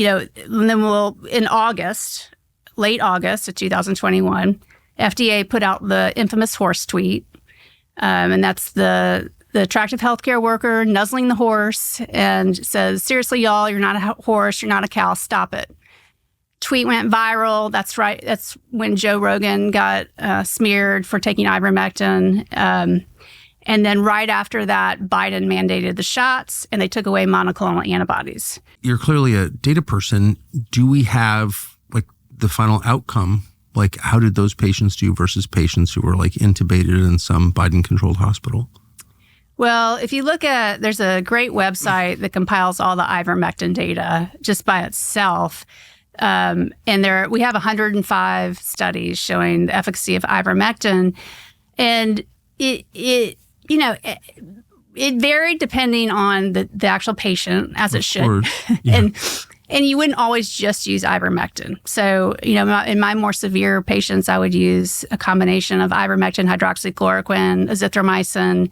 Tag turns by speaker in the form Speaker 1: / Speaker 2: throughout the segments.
Speaker 1: and then in August, late August of 2021, FDA put out the infamous horse tweet. And that's the attractive healthcare worker nuzzling the horse and says, seriously, y'all, you're not a horse, you're not a cow, stop it. Tweet went viral. That's right. That's when Joe Rogan got smeared for taking ivermectin. And then right after that, Biden mandated the shots and they took away monoclonal antibodies.
Speaker 2: You're clearly a data person. Do we have the final outcome? How did those patients do versus patients who were intubated in some Biden-controlled hospital?
Speaker 1: Well, if you look at, there's a great website that compiles all the ivermectin data just by itself. And we have 105 studies showing the efficacy of ivermectin. And it varied depending on the actual patient, as it should. Yeah. And you wouldn't always just use ivermectin. So, in my more severe patients, I would use a combination of ivermectin, hydroxychloroquine, azithromycin.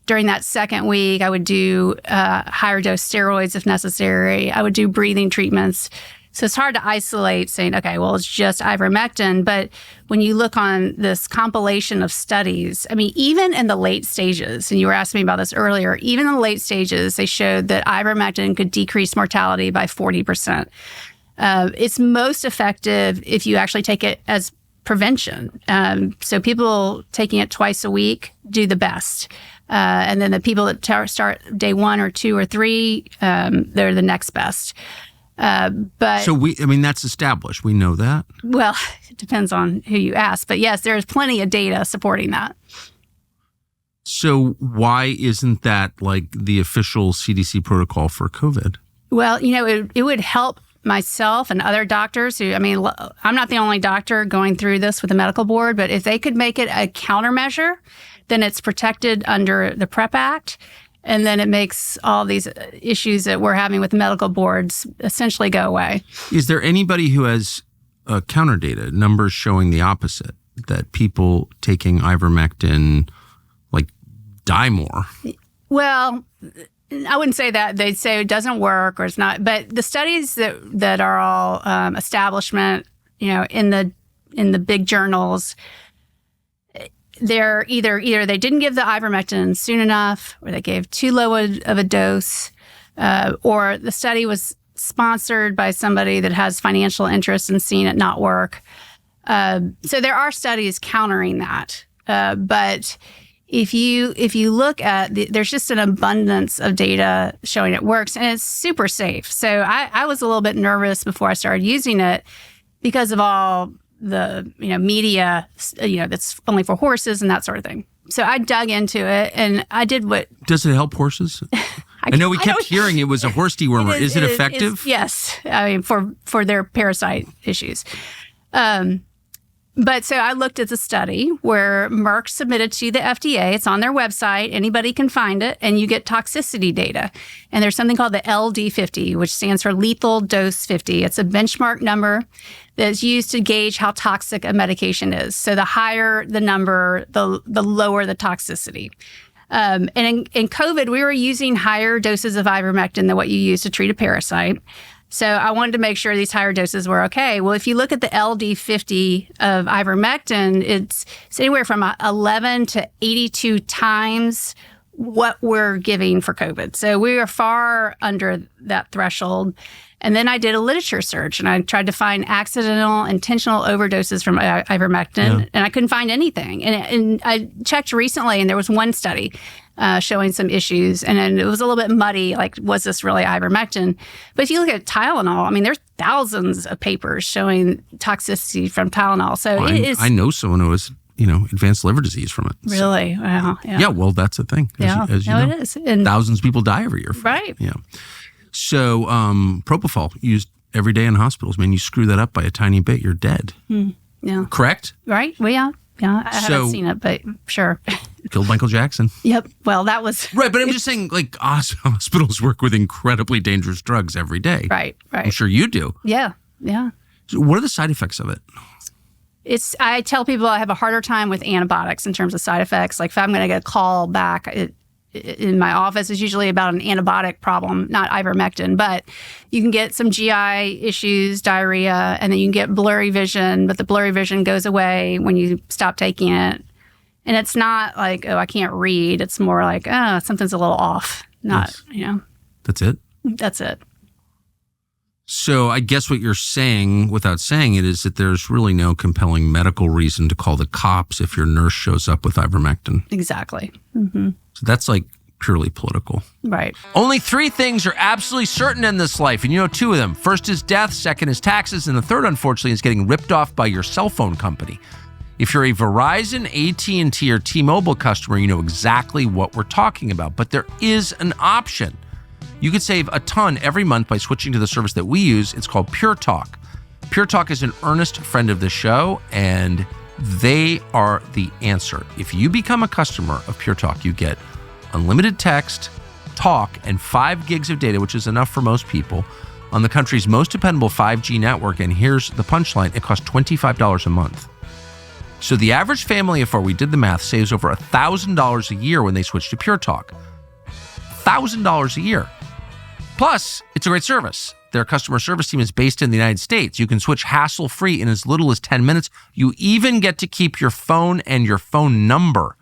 Speaker 1: During that second week, I would do higher dose steroids if necessary. I would do breathing treatments. So it's hard to isolate saying, okay, well, it's just ivermectin. But when you look on this compilation of studies, even in the late stages, and you were asking me about this earlier, even in the late stages, they showed that ivermectin could decrease mortality by 40%. It's most effective if you actually take it as prevention. So people taking it twice a week do the best. And then the people that start day 1 or 2 or 3, they're the next best. But
Speaker 2: that's established. We know that.
Speaker 1: Well, it depends on who you ask. But yes, there's plenty of data supporting that.
Speaker 2: So why isn't that the official CDC protocol for COVID?
Speaker 1: Well, it would help myself and other doctors who, I'm not the only doctor going through this with the medical board, but if they could make it a countermeasure, then it's protected under the PrEP Act. And then it makes all these issues that we're having with the medical boards essentially go away.
Speaker 2: Is there anybody who has counter data, numbers showing the opposite, that people taking ivermectin die more?
Speaker 1: Well, I wouldn't say that. They'd say it doesn't work or it's not. But the studies that are all establishment, in the big journals, they're either they didn't give the ivermectin soon enough, or they gave too low of a dose, or the study was sponsored by somebody that has financial interest in seeing it not work. So there are studies countering that. But if you look at there's just an abundance of data showing it works, and it's super safe. So I was a little bit nervous before I started using it because of all the media that's only for horses and that sort of thing. So I dug into it and I did what.
Speaker 2: Does it help horses? I know we kept hearing it was a horse dewormer. Is it effective?
Speaker 1: Yes, for their parasite issues. But so I looked at the study where Merck submitted to the FDA. It's on their website. Anybody can find it, and you get toxicity data. And there's something called the LD50, which stands for lethal dose 50. It's a benchmark number that's used to gauge how toxic a medication is. So the higher the number, the lower the toxicity. And in COVID, we were using higher doses of ivermectin than what you use to treat a parasite. So I wanted to make sure these higher doses were okay. Well, if you look at the LD50 of ivermectin, it's anywhere from 11 to 82 times what we're giving for COVID. So we are far under that threshold. And then I did a literature search and I tried to find accidental, intentional overdoses from ivermectin, and I couldn't find anything. And I checked recently and there was one study showing some issues, and it was a little bit muddy, was this really ivermectin? But if you look at Tylenol, there's thousands of papers showing toxicity from Tylenol. So
Speaker 2: I know someone who has, advanced liver disease from it.
Speaker 1: Really?
Speaker 2: So.
Speaker 1: Wow.
Speaker 2: Yeah, well, that's the thing. As you know,
Speaker 1: it is. And
Speaker 2: thousands of people die every year.
Speaker 1: Right.
Speaker 2: Yeah. So propofol used every day in hospitals. You screw that up by a tiny bit, you're dead.
Speaker 1: Yeah.
Speaker 2: Correct?
Speaker 1: Right. Well, yeah. Yeah. I haven't seen it, but sure.
Speaker 2: Killed Michael Jackson.
Speaker 1: Yep. Well, that was...
Speaker 2: Right, but I'm just saying, hospitals work with incredibly dangerous drugs every day.
Speaker 1: Right.
Speaker 2: I'm sure you do.
Speaker 1: Yeah.
Speaker 2: So what are the side effects of it?
Speaker 1: I tell people I have a harder time with antibiotics in terms of side effects. If I'm going to get a call back, in my office is usually about an antibiotic problem, not ivermectin, but you can get some GI issues, diarrhea, and then you can get blurry vision, but the blurry vision goes away when you stop taking it. And it's not like, oh, I can't read. It's more like, oh, something's a little off. Not,
Speaker 2: yes. That's it?
Speaker 1: That's it.
Speaker 2: So I guess what you're saying, without saying it, is that there's really no compelling medical reason to call the cops if your nurse shows up with ivermectin.
Speaker 1: Exactly. Mm-hmm.
Speaker 2: So that's like purely political.
Speaker 1: Right.
Speaker 2: Only 3 things are absolutely certain in this life, and you know 2 of them. First is death, second is taxes, and the third, unfortunately, is getting ripped off by your cell phone company. If you're a Verizon, AT&T, or T-Mobile customer, you know exactly what we're talking about, but there is an option. You could save a ton every month by switching to the service that we use. It's called Pure Talk. Pure Talk is an earnest friend of the show, and they are the answer. If you become a customer of Pure Talk, you get unlimited text, talk, and 5 gigs of data, which is enough for most people, on the country's most dependable 5G network. And here's the punchline. It costs $25 a month. So the average family of 4, we did the math, saves over $1,000 a year when they switch to Pure Talk. $1,000 a year. Plus, it's a great service. Their customer service team is based in the United States. You can switch hassle-free in as little as 10 minutes. You even get to keep your phone and your phone number.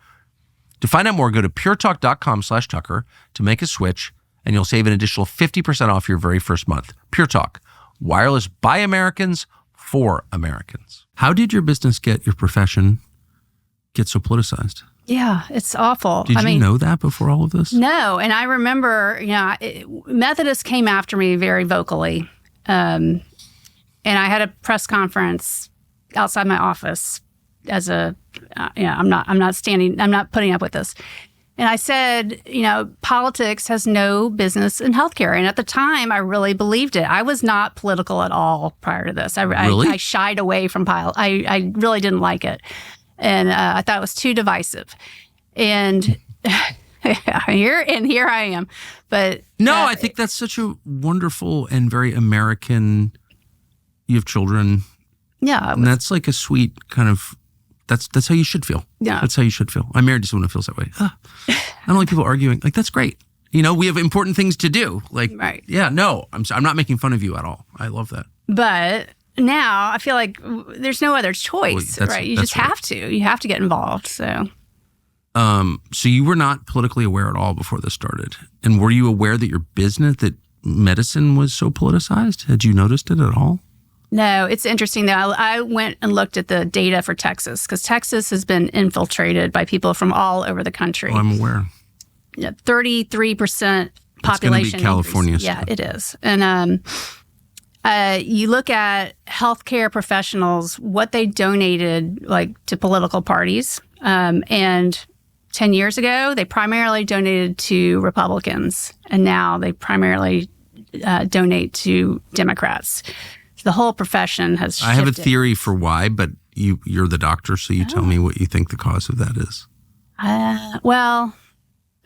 Speaker 2: To find out more, go to puretalk.com/Tucker to make a switch, and you'll save an additional 50% off your very first month. Pure Talk, wireless by Americans for Americans. How did your business your profession get so politicized?
Speaker 1: Yeah, it's awful.
Speaker 2: Did you know that before all of this?
Speaker 1: No. And I remember, Methodists came after me very vocally. And I had a press conference outside my office as I'm not putting up with this. And I said, politics has no business in healthcare. And at the time, I really believed it. I was not political at all prior to this.
Speaker 2: Really?
Speaker 1: I shied away from politics. I really didn't like it. And I thought it was too divisive. And here I am. But
Speaker 2: no, I think that's such a wonderful and very American. You have children.
Speaker 1: Yeah.
Speaker 2: And that's like a sweet kind of, that's how you should feel.
Speaker 1: Yeah.
Speaker 2: That's how you should feel. I'm married to someone who feels that way. I don't like people arguing. Like, that's great. We have important things to do. Like, right. Yeah, no, I'm not making fun of you at all. I love that.
Speaker 1: But now I feel like there's no other choice, right? You just have to. You have to get involved. So
Speaker 2: you were not politically aware at all before this started. And were you aware that your business, that medicine was so politicized? Had you noticed it at all?
Speaker 1: No, it's interesting though. I went and looked at the data for Texas because Texas has been infiltrated by people from all over the country.
Speaker 2: Oh, I'm aware.
Speaker 1: 33% population.
Speaker 2: It's going to be California
Speaker 1: increase. Yeah, it is. And you look at healthcare professionals, what they donated to political parties. And 10 years ago, they primarily donated to Republicans. And now they primarily donate to Democrats. So the whole profession has shifted.
Speaker 2: I have a theory for why, but you're the doctor, so you tell me what you think the cause of that is.
Speaker 1: Well,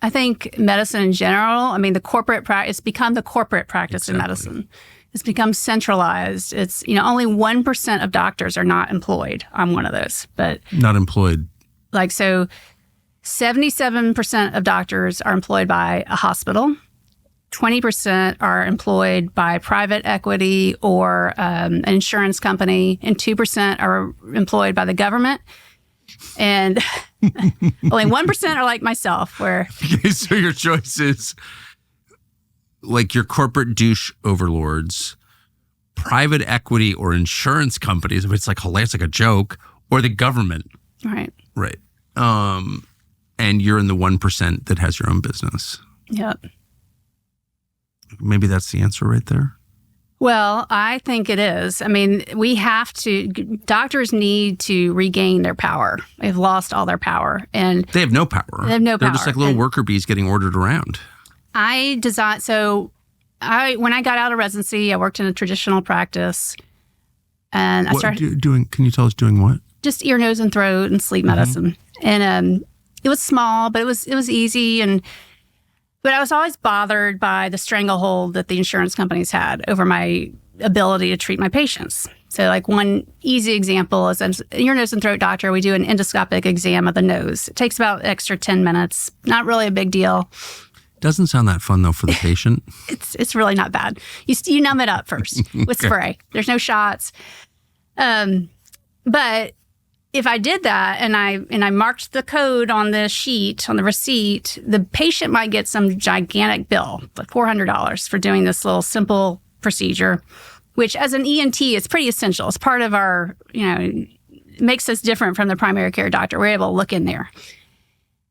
Speaker 1: I think medicine in general, the corporate it's become the corporate practice in medicine. It's become centralized. It's, only 1% of doctors are not employed. I'm one of those, but
Speaker 2: not employed.
Speaker 1: 77% of doctors are employed by a hospital. 20% are employed by private equity or an insurance company, and 2% are employed by the government. And only 1% are like myself, where...
Speaker 2: Okay, so your choice is your corporate douche overlords, private equity or insurance companies, if it's hilarious, like a joke, or the government.
Speaker 1: Right.
Speaker 2: Right. And you're in the 1% that has your own business.
Speaker 1: Yep.
Speaker 2: Maybe that's the answer right there.
Speaker 1: Well, I think it is. Doctors need to regain their power. They've lost all their power. And
Speaker 2: they have no power.
Speaker 1: They have no power.
Speaker 2: They're just like little worker bees getting ordered around.
Speaker 1: When I got out of residency, I worked in a traditional practice. And I started
Speaker 2: doing. Can you tell us doing what?
Speaker 1: Just ear, nose, and throat and sleep medicine. And it was small, but it was easy. But I was always bothered by the stranglehold that the insurance companies had over my ability to treat my patients. So like one easy example is an ear, nose, and throat doctor. We do an endoscopic exam of the nose. It takes about extra 10 minutes. Not really a big deal.
Speaker 2: Doesn't sound that fun though for the patient.
Speaker 1: It's really not bad. You numb it up first with spray. There's no shots. But if I did that and I marked the code on the sheet, on the receipt, the patient might get some gigantic bill, like $400 for doing this little simple procedure, which as an ENT, it's pretty essential. It's part of our, it makes us different from the primary care doctor. We're able to look in there.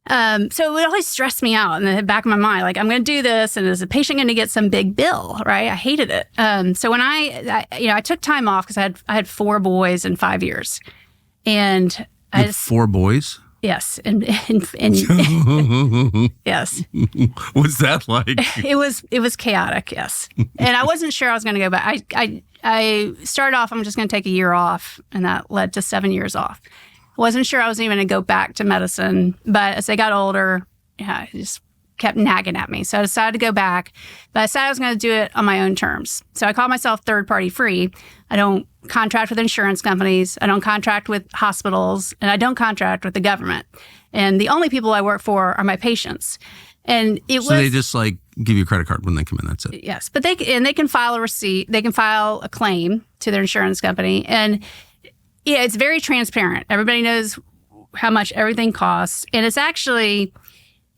Speaker 1: So it would always stress me out in the back of my mind, like I'm going to do this, and is the patient going to get some big bill, right? I hated it. So when I took time off because I had 4 boys in 5 years, and I had
Speaker 2: 4 boys.
Speaker 1: Yes, and yes.
Speaker 2: What's that like?
Speaker 1: It was chaotic, yes. And I wasn't sure I was going to go back. I started off, I'm just going to take a year off, and that led to 7 years off. I wasn't sure I was even going to go back to medicine, but as I got older, it just kept nagging at me. So I decided to go back, but I decided I was going to do it on my own terms. So I call myself third-party free. I don't contract with insurance companies. I don't contract with hospitals, and I don't contract with the government. And the only people I work for are my patients. And
Speaker 2: so they just like give you a credit card when they come in. That's it.
Speaker 1: Yes, but they can file a receipt. They can file a claim to their insurance company, and yeah, it's very transparent. Everybody knows how much everything costs, and it's actually.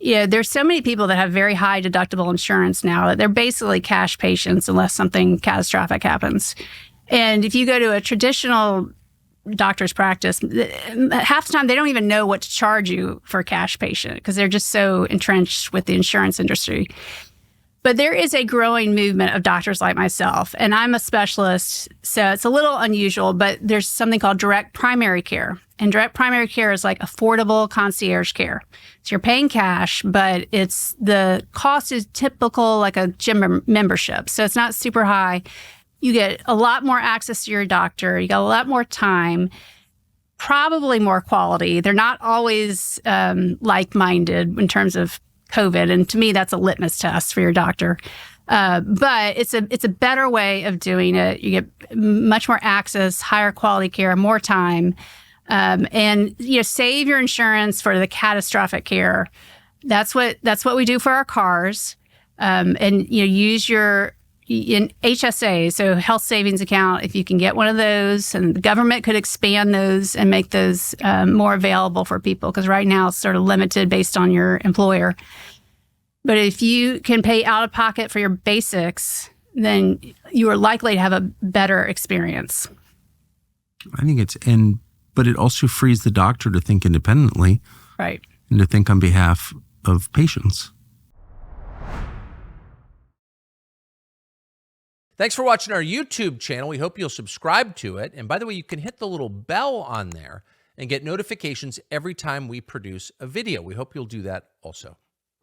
Speaker 1: Yeah, there's so many people that have very high deductible insurance now that they're basically cash patients unless something catastrophic happens. And if you go to a traditional doctor's practice, half the time they don't even know what to charge you for a cash patient because they're just so entrenched with the insurance industry. But there is a growing movement of doctors like myself, and I'm a specialist, so it's a little unusual, but there's something called direct primary care. And direct primary care is like affordable concierge care. So you're paying cash, but the cost is typical like a gym membership. So it's not super high. You get a lot more access to your doctor. You got a lot more time, probably more quality. They're not always like-minded in terms of COVID. And to me, that's a litmus test for your doctor. But it's a better way of doing it. You get much more access, higher quality care, more time. And save your insurance for the catastrophic care. That's what we do for our cars. And use your HSA, so health savings account, if you can get one of those, and the government could expand those and make those more available for people, because right now it's sort of limited based on your employer. But if you can pay out of pocket for your basics, then you are likely to have a better experience.
Speaker 2: I think but it also frees the doctor to think independently.
Speaker 1: Right.
Speaker 2: And to think on behalf of patients. Thanks for watching our YouTube channel. We hope you'll subscribe to it. And by the way, you can hit the little bell on there and get notifications every time we produce a video. We hope you'll do that also.